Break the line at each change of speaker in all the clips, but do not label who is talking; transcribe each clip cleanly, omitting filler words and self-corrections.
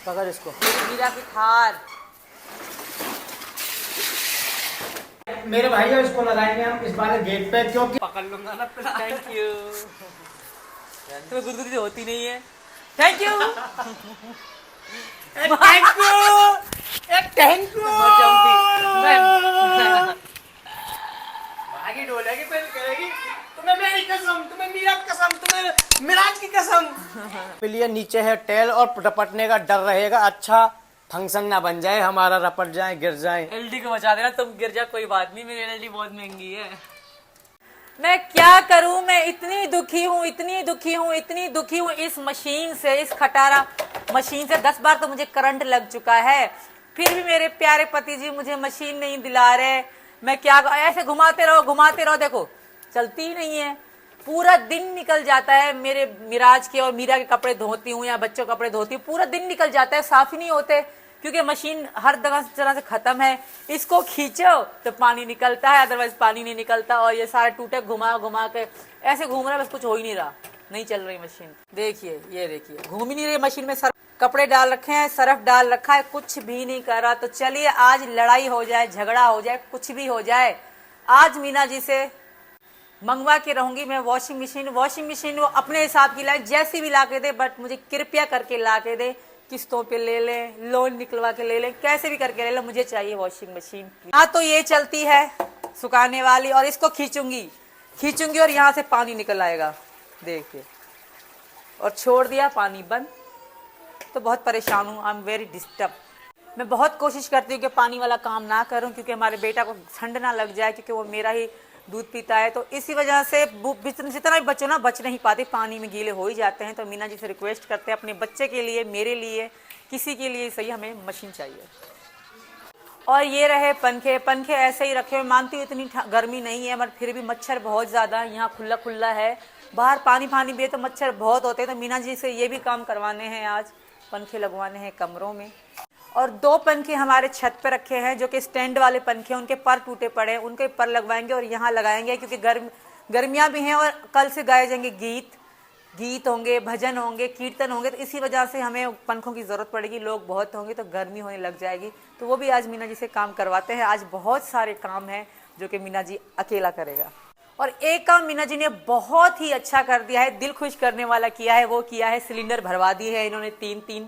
पकड़ इसको।
मीरा की थार।
मेरे भाई इसको लगाएंगे हम इस बार गेट पे, क्योंकि
पकड़ लूंगा ना। Thank you. तुम्हें गुदगुदी होती नहीं है। Thank you.
Thank you, thank you. आगे डोलेगी फिर कहेगी तुम्हें मेरी कसम, तुम्हें मीरा की कसम, तुम्हें मिराज की कसम। के लिए नीचे है टेल और रपटने का डर रहेगा। अच्छा फंक्शन ना बन जाए हमारा, रपट जाए गिर जाए।
एलडी को बचा देना, तुम गिर जा कोई बात नहीं, मेरी एलडी बहुत महंगी है। मैं क्या करूं, मैं इतनी दुखी हूँ, इतनी दुखी हूँ, इतनी दुखी हूँ इस मशीन से, इस खटारा मशीन से। 10 बार तो मुझे करंट लग चुका है, फिर भी मेरे प्यारे पति जी मुझे मशीन नहीं दिला रहे। मैं क्या, ऐसे घुमाते रहो, देखो चलती ही नहीं है। पूरा दिन निकल जाता है, मेरे मिराज के और मीरा के कपड़े धोती हूँ या बच्चों के कपड़े धोती हूँ, पूरा दिन निकल जाता है, साफ ही नहीं होते क्योंकि मशीन हर तरह से खत्म है। इसको खींचो तो पानी निकलता है, अदरवाइज पानी नहीं निकलता। और ये सारे टूटे घुमा घुमा के ऐसे घूम रहा है, बस कुछ हो ही नहीं रहा, नहीं चल रही मशीन। देखिए, ये देखिए घूम ही नहीं रही मशीन में। कपड़े डाल रखे हैं, सरफ डाल रखा है, कुछ भी नहीं कर रहा। तो चलिए आज लड़ाई हो जाए, झगड़ा हो जाए, कुछ भी हो जाए। आज मीना जी से मंगवा के रहूंगी मैं वॉशिंग मशीन। वो अपने हिसाब की लाए, जैसी भी ला के दे, बट मुझे कृपया करके ला के दे। किस्तों पे ले ले, लोन निकलवा के ले ले, कैसे भी करके ले ले, मुझे चाहिए वॉशिंग मशीन। हाँ तो ये चलती है सुखाने वाली, और इसको खींचूंगी और यहाँ से पानी निकल आएगा, देखिए। और छोड़ दिया, पानी बंद। तो बहुत परेशान हूँ, आई एम वेरी डिस्टर्ब। मैं बहुत कोशिश करती हूँ कि पानी वाला काम ना करूँ, क्योंकि हमारे बेटा को ठंड ना लग जाए, क्योंकि वो मेरा ही दूध पीता है। तो इसी वजह से जितना भी बच्चों ना बच नहीं पाते, पानी में गीले हो ही जाते हैं। तो मीना जी से रिक्वेस्ट करते हैं, अपने बच्चे के लिए, मेरे लिए, किसी के लिए सही, हमें मशीन चाहिए। और ये रहे पंखे ऐसे ही रखे हुए। मानती हूँ इतनी गर्मी नहीं है, मगर फिर भी मच्छर बहुत ज़्यादा यहाँ खुला है। बाहर पानी भी है तो मच्छर बहुत होते हैं। तो मीना जी से ये भी काम करवाने हैं आज, पंखे लगवाने हैं कमरों में। और 2 पंखे हमारे छत पे रखे हैं, जो कि स्टैंड वाले पंखे हैं, उनके पर टूटे पड़े हैं, उनके पर लगवाएंगे और यहाँ लगाएंगे, क्योंकि गर्मियाँ भी हैं और कल से गाए जाएंगे गीत होंगे, भजन होंगे, कीर्तन होंगे। तो इसी वजह से हमें पंखों की ज़रूरत पड़ेगी, लोग बहुत होंगे तो गर्मी होने लग जाएगी। तो वो भी आज मीना जी से काम करवाते हैं। आज बहुत सारे काम हैं जो कि मीना जी अकेला करेगा। और एक काम मीना जी ने बहुत ही अच्छा कर दिया है, दिल खुश करने वाला किया है। वो किया है, सिलेंडर भरवा दिए हैं इन्होंने। 3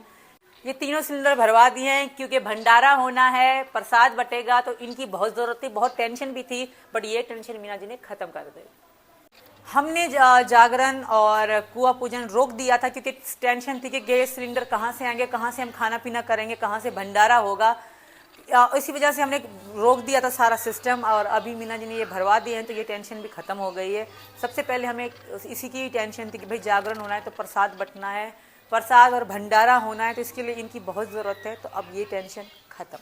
ये तीनों सिलेंडर भरवा दिए हैं, क्योंकि भंडारा होना है, प्रसाद बटेगा, तो इनकी बहुत जरूरत थी, बहुत टेंशन भी थी। बट ये टेंशन मीना जी ने खत्म कर दी। हमने जागरण और कुआं पूजन रोक दिया था, क्योंकि टेंशन थी कि गैस सिलेंडर कहाँ से आएंगे, कहाँ से हम खाना पीना करेंगे, कहाँ से भंडारा होगा। इसी वजह से हमने रोक दिया था सारा सिस्टम। और अभी मीना जी ने ये भरवा दिए हैं, तो ये टेंशन भी खत्म हो गई है। सबसे पहले हमें इसी की टेंशन थी कि भाई जागरण होना है तो प्रसाद बटना है, प्रसाद और भंडारा होना है, तो इसके लिए इनकी बहुत जरूरत है। तो अब ये टेंशन खत्म।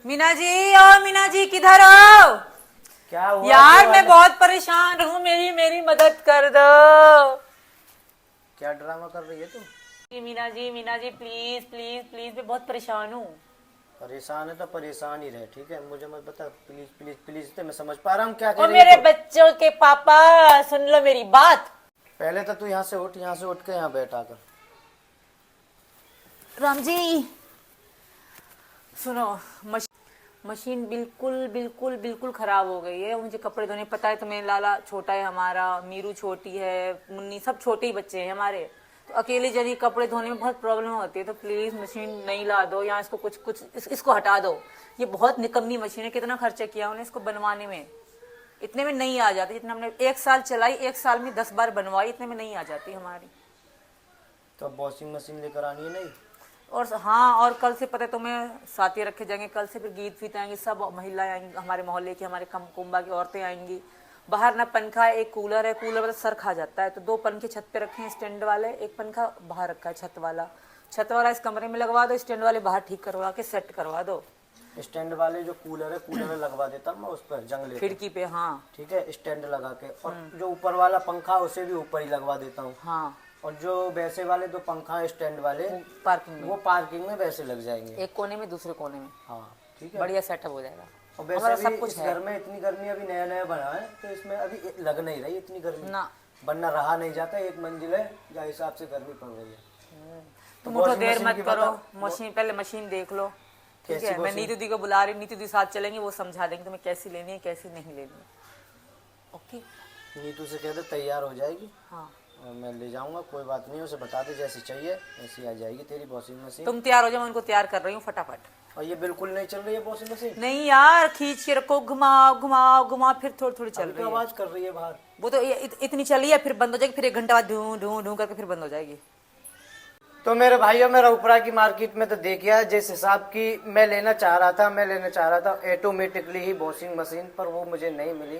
मीना जी किधर हो?
क्या हुआ
यार मैं बहुत परेशान हूँ, मेरी मदद कर दो।
क्या ड्रामा कर रही है तू?
मीना जी प्लीज मैं बहुत परेशान हूँ।
परेशान है तो परेशान ही रहे, ठीक है? मुझे मत बता, प्लीज। तो मैं समझ पा रहा हूँ क्या कर
और
रही है
मेरे
तू।
बच्चों के पापा सुन लो मेरी बात।
पहले तो तू यहाँ से उठ के यहाँ बैठा कर।
राम जी सुनो, मशीन बिल्कुल खराब हो गई है। मुझे कपड़े धोने, पता है तुम्हें, लाला छोटा है हमारा, मीरू छोटी है, मुन्नी सब छोटे ही बच्चे हैं हमारे। तो अकेले जनी कपड़े धोने में बहुत प्रॉब्लम होती है। तो प्लीज मशीन नहीं ला दो, या इसको इसको हटा दो। ये बहुत निकम्मी मशीन है, कितना खर्चा किया उन्हें इसको बनवाने में, इतने में नहीं आ जाती। जितना हमने 1 साल चलाई, 1 साल में 10 बार बनवाई, इतने में नहीं आ जाती हमारी।
तो वॉशिंग मशीन लेकर आनी है नहीं?
और हाँ, और कल से पता है तुम्हें साथी रखे जाएंगे, कल से फिर गीत आएंगे, सब महिलाएं आएंगी, हमारे मोहल्ले की, हमारे कुंबा की औरतें आएंगी। बाहर ना पंखा है, एक कूलर है, कूलर में सर खा जाता है। तो 2 पंखे छत पे रखे हैं स्टैंड वाले, एक पंखा बाहर रखा है छत वाला इस कमरे में लगवा दो, स्टैंड वाले बाहर ठीक करवा के सेट करवा दो।
स्टैंड वाले जो कूलर है लगवा देता हूँ मैं उस पर, जंगले
खिड़की पे। हाँ
ठीक है, स्टैंड लगा के। और जो ऊपर वाला पंखा उसे भी ऊपर ही लगवा देता हूँ।
हाँ,
और जो वैसे वाले 2 पंखा स्टैंड वाले
पार्किंग
वो पार्किंग में वैसे लग जाएंगे,
एक कोने में दूसरे कोने में।
हाँ ठीक है,
बढ़िया सेटअप हो जाएगा।
और वैसे भी सब कुछ घर में इतनी गर्मी, अभी नया बना है तो इसमें अभी लग नहीं रही इतनी गर्मी ना, वरना रहा नहीं जाता। 1 मंजिल है, जो हिसाब से गर्मी पड़ रही है।
तुम उठो,
वॉशिंग
देर
मशीन
मत
की
करो,
बता।
मशीन पहले मशीन देख लो, ठीक
कैसी
है। मैं
वॉशिंग?
नीतू दी को बुला रही हूँ, नीतू दी साथ चलेंगे, वो समझा देंगे तुम्हें कैसी लेनी है कैसी नहीं लेनी है। ओके।
नीतू से कह दे तैयार हो जाएगी
हाँ,
और मैं ले जाऊंगा, कोई बात नहीं, उसे बता दे जैसी चाहिए वैसी आ जाएगी तेरी वॉशिंग मशीन।
तुम तैयार हो जाओ, मैं उनको तैयार कर रही हूँ फटाफट।
और ये बिल्कुल नहीं चल रही है वॉशिंग मशीन।
नहीं यार, खींच के रखो, घुमाओ घुमाओ घुमाओ, फिर थोड़ी थोड़ी चल
अभी तो
रही है।
आवाज कर रही है बाहर।
वो तो इतनी चली है, फिर बंद हो जाएगी, फिर 1 घंटा बाद ढूं ढूं ढूं करके फिर बंद हो जाएगी।
तो मेरे भाइयों, मेरा उपरा की मार्केट में तो देखिए जिस हिसाब की मैं लेना चाह रहा था, ऑटोमेटिकली ही वॉशिंग मशीन, पर वो मुझे नहीं मिली।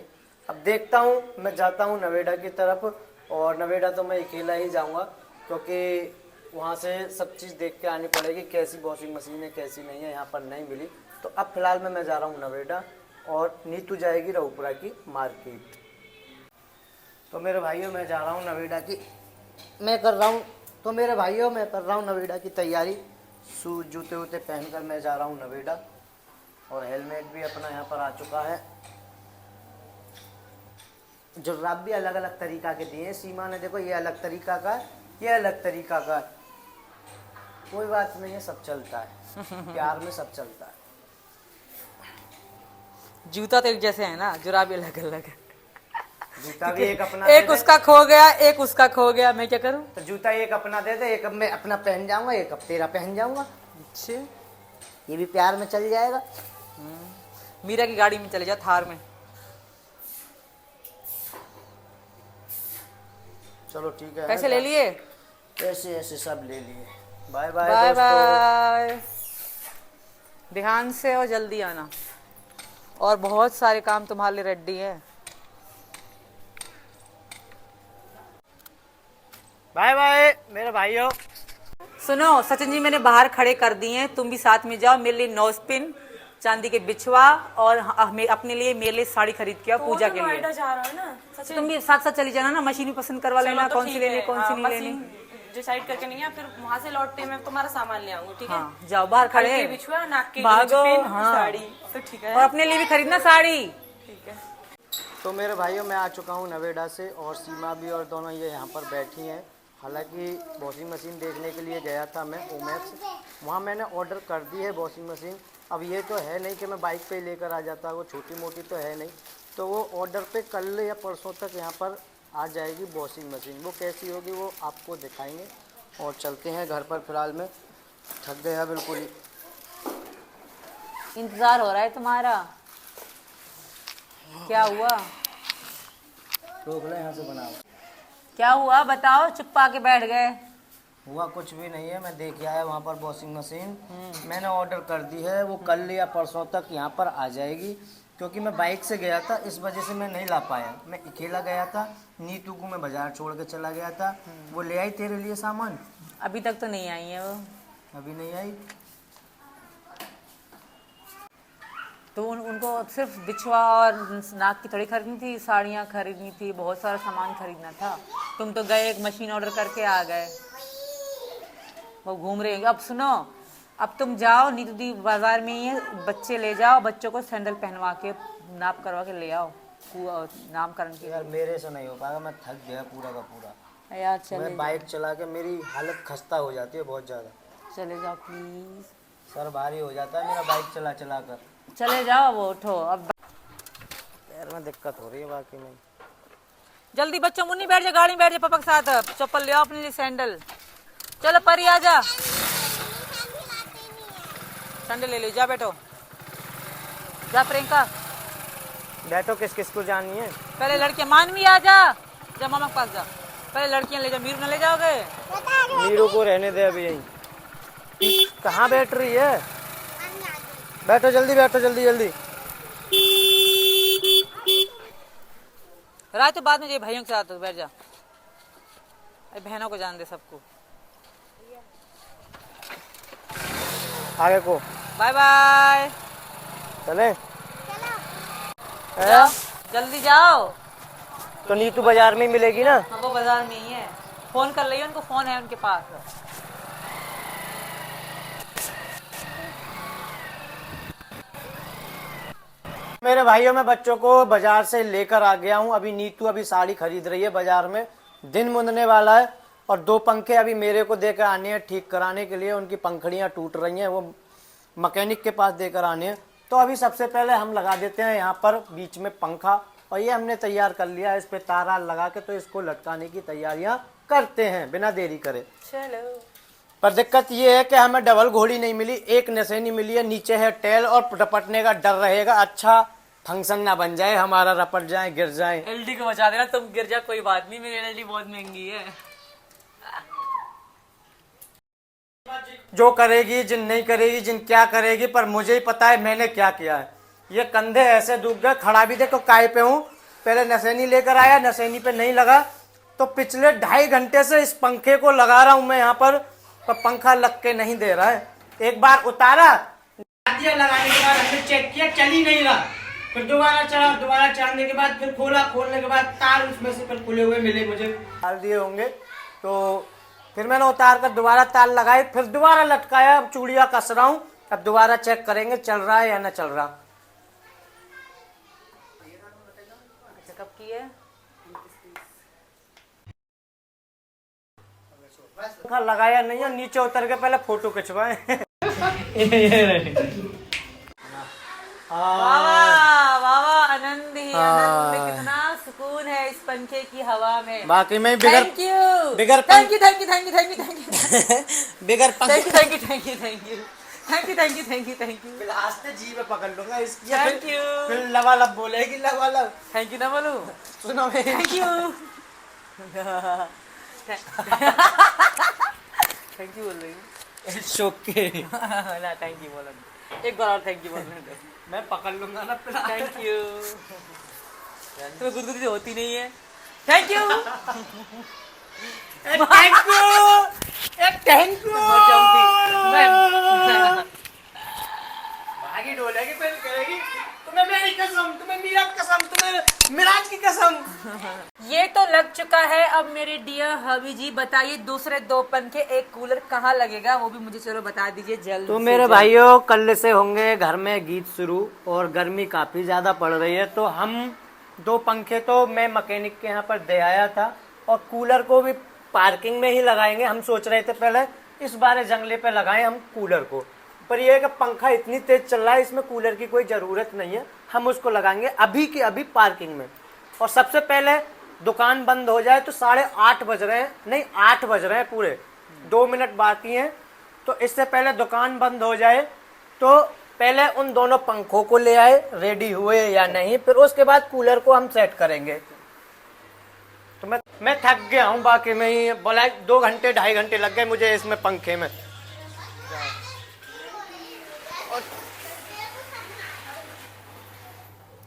अब देखता हूँ, मैं जाता हूँ नोएडा की तरफ, और नोएडा तो मैं अकेला ही जाऊँगा, क्योंकि वहाँ से सब चीज़ देख के आनी पड़ेगी, कैसी वॉशिंग मशीन है कैसी नहीं है, यहाँ पर नहीं मिली। तो अब फिलहाल मैं जा रहा हूँ नोएडा, और नीतू जाएगी रऊपुरा की मार्केट। तो मेरे भाइयों, मैं जा रहा हूँ नोएडा की, मैं कर रहा हूँ नोएडा की तैयारी। शूज जूते वूते पहनकर मैं जा रहा हूँ नोएडा, और हेलमेट भी अपना यहाँ पर आ चुका है। जुर्राब भी अलग अलग तरीका के दिए हैं सीमा ने, देखो ये अलग तरीका का है, ये अलग तरीका का है। कोई बात नहीं है, सब चलता है प्यार में, सब चलता है।
जूता तो एक जैसे है ना, जुराबी अलग अलग है।
जूता भी एक अपना
एक
दे दे।
उसका खो गया, एक उसका खो गया, मैं क्या करूं?
तो जूता एक अपना दे दे, एक अब मैं अपना पहन जाऊंगा, एक अब तेरा पहन जाऊंगा,
अच्छे।
ये भी प्यार में चल जाएगा।
मीरा की गाड़ी में चले जा, थार में।
चलो ठीक है।
पैसे ले लिए?
ऐसे ऐसे सब ले लिए। बाय बाय
बाय
दोस्तों।
बाय। ध्यान से और जल्दी आना, और बहुत सारे काम तुम्हारे लिए रेडी है।
बाय बाय मेरे भाइयों।
सुनो सचिन जी, मैंने बाहर खड़े कर दिए हैं, तुम भी साथ में जाओ। मेरे लिए नोजपिन, चांदी के बिछवा, और अपने लिए मेरे लिए साड़ी खरीद के आओ पूजा के लिए।
नोएडा जा रहा है ना सचिन,
तुम भी साथ साथ चली जाना ना, मशीन भी पसंद करवा लेना,
तो
कौन सी
ठीक
लेनी
है।
कौन सी नहीं लेनी।
मशीन डिसाइड करके नहीं है, फिर वहाँ से लौटते मैं तुम्हारा सामान ले आऊंगी, ठीक है?
हाँ, जाओ बाहर खड़े,
हल्के बिछुआ, नाक के
भागो,
पिन,
हाँ।
साड़ी तो ठीक है।
और अपने लिए भी खरीदना साड़ी।
ठीक है।
तो मेरे भाइयों, मैं आ चुका हूँ नोएडा से, और सीमा भी और दोनों ये यहाँ पर बैठी हैं। हालांकि वॉशिंग मशीन देखने के लिए गया था मैं ओमैक्स, वहाँ मैंने ऑर्डर कर दी है वॉशिंग मशीन। अब ये तो है नहीं कि मैं बाइक पे लेकर आ जाता, वो छोटी मोटी तो है नहीं, तो वो ऑर्डर पे कल या परसों तक यहाँ पर आ जाएगी वॉशिंग मशीन। वो कैसी होगी वो आपको दिखाएंगे, और चलते हैं घर पर। फिलहाल मैं थक गया बिल्कुल ही।
इंतजार हो रहा है तुम्हारा, क्या हुआ?
रोक ले, यहाँ से बनाओ।
क्या हुआ बताओ, चुप आके बैठ गए।
हुआ कुछ भी नहीं है, मैं देख आया वहाँ पर वॉशिंग मशीन, मैंने ऑर्डर कर दी है, वो कल या परसों तक यहाँ पर आ जाएगी। क्योंकि मैं बाइक से गया था, इस वजह से मैं नहीं ला पाया, मैं अकेला गया था। नीतू को मैं बाजार छोड़ के चला गया था, वो ले आई तेरे लिए सामान।
अभी तक तो नहीं आई है वो।
अभी नहीं आई?
तो उनको सिर्फ बिछवा और नाक की थोड़ी खरीदनी थी, साड़ियाँ खरीदनी थी, बहुत सारा सामान खरीदना था। तुम तो गए, एक मशीन ऑर्डर करके आ गए, वो घूम रहे हैं। अब सुनो, अब तुम जाओ, नीतू दी बाजार में ही है, बच्चे ले जाओ, बच्चों को सैंडल पहनवा के नाप करवा के ले आओ नामकरण के।
यार मेरे से नहीं हो पाएगा, मैं थक गया पूरा का पूरा।
यार चले
मैं बाइक चला के मेरी हालत खस्ता हो जाती है बहुत ज़्यादा,
चले जाओ प्लीज,
सर भारी हो जाता है मेरा बाइक चला चला कर।
चले जाओ, वो उठो अब।
यार में दिक्कत हो रही है बाकी में।
जल्दी बच्चों, मुन्नी बैठ जा, गाड़ी में बैठ जा, पापा के साथ। चप्पल ले आओ अपने लिए, सैंडल। चलो परी आ जा, सैंडल ले लो, जा बैठो, जा प्रियंका।
बैठो, किस किस को जानी है?
पहले लड़कियां, मानवी आ जा, जा मामा के पास जा। पहले लड़कियां ले जाओ, मीरू न ले जाओगे?
मीरू को रहने दे अभी यहीं। कहाँ बैठ रही है? बैठो जल्दी, बैठो जल्दी जल्दी।
रात तो बाद में ये भाइयों के साथ बैठ जा, अरे बहनों को जान दे सबको।
आगे को
बाय बाय,
चले।
जाओ जल्दी जाओ।
तो नीतू बाजार में ही मिलेगी ना?
हाँ, वो बाजार में ही है, फोन कर लियो, उनको फोन है उनके पास।
मेरे भाइयों, मैं बच्चों को बाजार से लेकर आ गया हूँ। अभी नीतू अभी साड़ी खरीद रही है बाजार में, दिन मुंदने वाला है, और 2 पंखे अभी मेरे को देकर आने हैं ठीक कराने के लिए, उनकी पंखड़ियाँ टूट रही हैं, वो मैकेनिक के पास देकर आने हैं। तो अभी सबसे पहले हम लगा देते हैं यहाँ पर बीच में पंखा, और ये हमने तैयार कर लिया है, इस पे तारा लगा के तो इसको लटकाने की तैयारियां करते हैं बिना देरी करे।
चलो।
पर दिक्कत ये है कि हमें डबल घोड़ी नहीं मिली, एक नसेनी मिली है, नीचे है टेल और रपटने का डर रहेगा, अच्छा फंक्शन ना बन जाए हमारा, रपट जाए गिर जाए।
एलडी को बचा देना, तुम गिर जा कोई बात नहीं, मेरी एलडी बहुत महंगी है।
जो करेगी जिन नहीं करेगी जिन क्या करेगी, पर मुझे ही पता है मैंने क्या किया है। ये कंधे ऐसे दुख गए, खड़ा भी देखो काय पे हूँ, पहले नसेनी लेकर आया, नसेनी पे नहीं लगा, तो पिछले 2.5 घंटे से इस पंखे को लगा रहा हूं मैं यहाँ पर पंखा लग के नहीं दे रहा है। एक बार उतारा, लगाने के बाद हमने चेक किया, चल ही नहीं रहा, फिर दोबारा चढ़ा, दोबारा चढ़ने के बाद फिर खोला, खोलने के बाद तार उसमें से फिर खुले हुए मिले मुझे, डाल दिए होंगे, तो फिर मैंने उतार कर दोबारा तार लगाई, फिर दोबारा लटकाया, अब चूड़ियां कस रहा हूँ, अब दोबारा चेक करेंगे चल रहा है या ना चल रहा।
कब की है?
लगाया नहीं है, नीचे उतर के पहले फोटो खिंचवाए।
वाह वाह, आनंद ही आनंद, कितना सुकून है इस पंखे की हवा में।
बाकी में
thank you,
bigger
thank you thank you thank you thank you thank you
bigger
thank you thank you thank you thank you thank you thank you thank you thank you.
आस्ते जी में पकड़ लूंगा इसकी,
थैंक यू।
फिर लवालब बोलेगी, लवालब
thank you ना बोलूं?
सुनो
थैंक यू। थैंक यू बोल रही हूँ।
शोके
ना थैंक यू बोला, एक बार और थैंक यू बोलने दो।
मैं पकड़ लूंगा ना फिर।
Thank you. तुम्हें गुदगुदी होती नहीं है। Thank you.
Thank you, thank you. भागी डोलेगी फिर कहेगी तुम्हें मेरी कसम, तुम्हें मीरा कसम, तुम्हें मिराज की कसम।
ये तो लग चुका है, अब मेरे डियर हबी जी बताइए दूसरे 2 पंखे एक कूलर कहाँ लगेगा, वो भी मुझे चलो बता दीजिए जल्द।
तो मेरे भाइयों कल से होंगे घर में गीत शुरू, और गर्मी काफी ज्यादा पड़ रही है, तो हम 2 पंखे तो मैं मैकेनिक के यहाँ पर दे आया था, और कूलर को भी पार्किंग में ही लगाएंगे। हम सोच रहे थे पहले इस बार जंगले पे लगाएं हम कूलर को, पर यह है कि पंखा इतनी तेज चल रहा है, इसमें कूलर की कोई ज़रूरत नहीं है, हम उसको लगाएंगे अभी की अभी पार्किंग में। और सबसे पहले दुकान बंद हो जाए, तो 8:30 बज रहे हैं, नहीं 8 बज रहे हैं, पूरे 2 मिनट बाकी हैं, तो इससे पहले दुकान बंद हो जाए तो पहले उन दोनों पंखों को ले आए, रेडी हुए या नहीं, फिर उसके बाद कूलर को हम सेट करेंगे। तो मैं थक गया हूँ, बाकी में ही बोला 2 घंटे 2.5 घंटे लग गए मुझे इसमें पंखे में।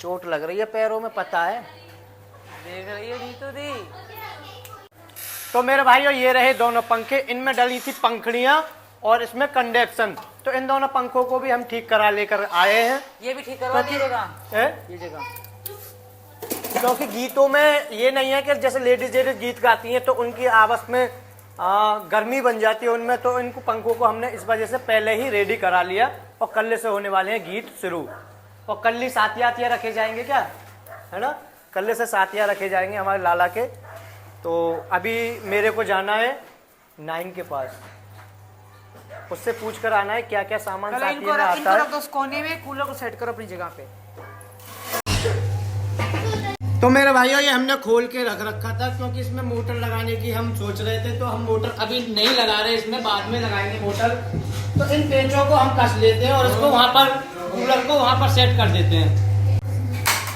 चोट लग रही है पैरों में, पता है,
देख रही है नीतू दी।
तो मेरे भाइयों ये रहे दोनों पंखे, इनमें डली थी पंखड़ियां और इसमें कंडेक्शन, तो इन दोनों पंखों को भी हम ठीक करा लेकर आए हैं।
ये भी ठीक करवा दीजिएगा
ये जगह, क्योंकि गीतों में ये नहीं है कि जैसे लेडीज गीत गाती हैं तो उनकी आपस में गर्मी बन जाती है उनमें, तो इनको पंखों को हमने इस वजह से पहले ही रेडी करा लिया, और कल से होने वाले हैं गीत शुरू। और कल ही साथिया रखे जाएंगे, क्या है ना, कल से साथिया रखे जाएंगे हमारे लाला के। तो अभी मेरे को जाना है नाइन के पास, उससे पूछ कर आना है क्या क्या सामान साथिया में आता है।
तो कोने में कूलर को सेट करो अपनी जगह पे।
तो मेरे भाइयों ये हमने खोल के रख रखा था, क्योंकि इसमें मोटर लगाने की हम सोच रहे थे, तो हम मोटर अभी नहीं लगा रहे इसमें, बाद में लगाएंगे मोटर। तो इन पेचों को हम कस लेते हैं और इसको वहाँ पर कूलर को वहाँ पर सेट कर देते हैं।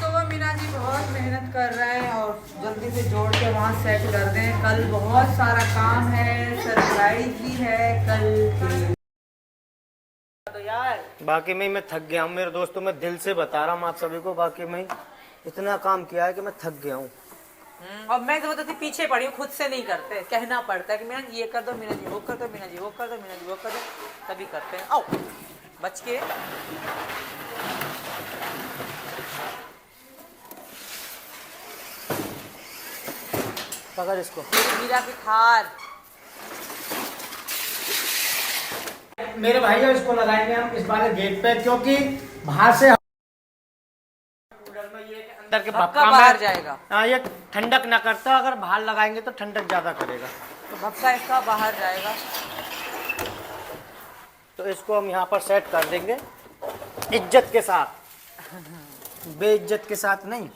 तो वो मीना जी बहुत मेहनत कर रहे हैं और जल्दी से जोड़ के वहाँ सेट कर दें, कल बहुत सारा काम है, सरप्राइज भी है कल। तो यार
बाकी में मैं थक गया हूँ मेरे दोस्तों, मैं दिल से बता रहा हूँ आप सभी को, बाकी में इतना काम किया है कि मैं थक गया हूँ।
और मैं तो बताती पीछे पड़ी हूँ, खुद से नहीं करते, कहना पड़ता है कि मीना जी ये कर दो, मीना जी वो कर दो, मीना जी वो कर दो, मीना जी वो कर दो, तभी करते हैं। आओ बच के।
पकड़ इसको,
मीरा की थार।
मेरे भाइयों इसको लगाएंगे हम इस वाले गेट पे, क्योंकि बाहर से अंदर के
भपका बाहर जाएगा।
हाँ, ये ठंडक ना करता, अगर बाहर लगाएंगे तो ठंडक ज्यादा करेगा।
तो भक्का इसका बाहर जाएगा।
तो इसको हम यहाँ पर सेट कर देंगे इज्जत के साथ, बेइज्जत के साथ नहीं,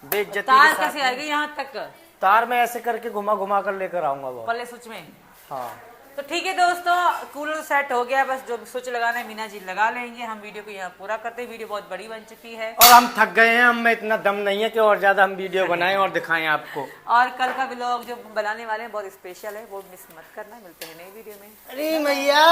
बेइज्जती
तार
के साथ
कैसे आएगी यहाँ तक?
तार में ऐसे करके घुमा घुमा कर लेकर आऊंगा वो।
पल्ले स्विच में।
हाँ
तो ठीक है दोस्तों, कूलर सेट हो गया, बस जो स्विच लगाना है मीना जी लगा लेंगे। हम वीडियो को यहाँ पूरा करते हैं, वीडियो बहुत बड़ी बन चुकी है
और हम थक गए हैं, हम में इतना दम नहीं है कि और ज्यादा हम वीडियो बनाएं और दिखाएं आपको।
और कल का व्लॉग जो बनाने वाले हैं बहुत स्पेशल है, वो मिस मत करना। मिलते हैं नई वीडियो में।
अरे मैया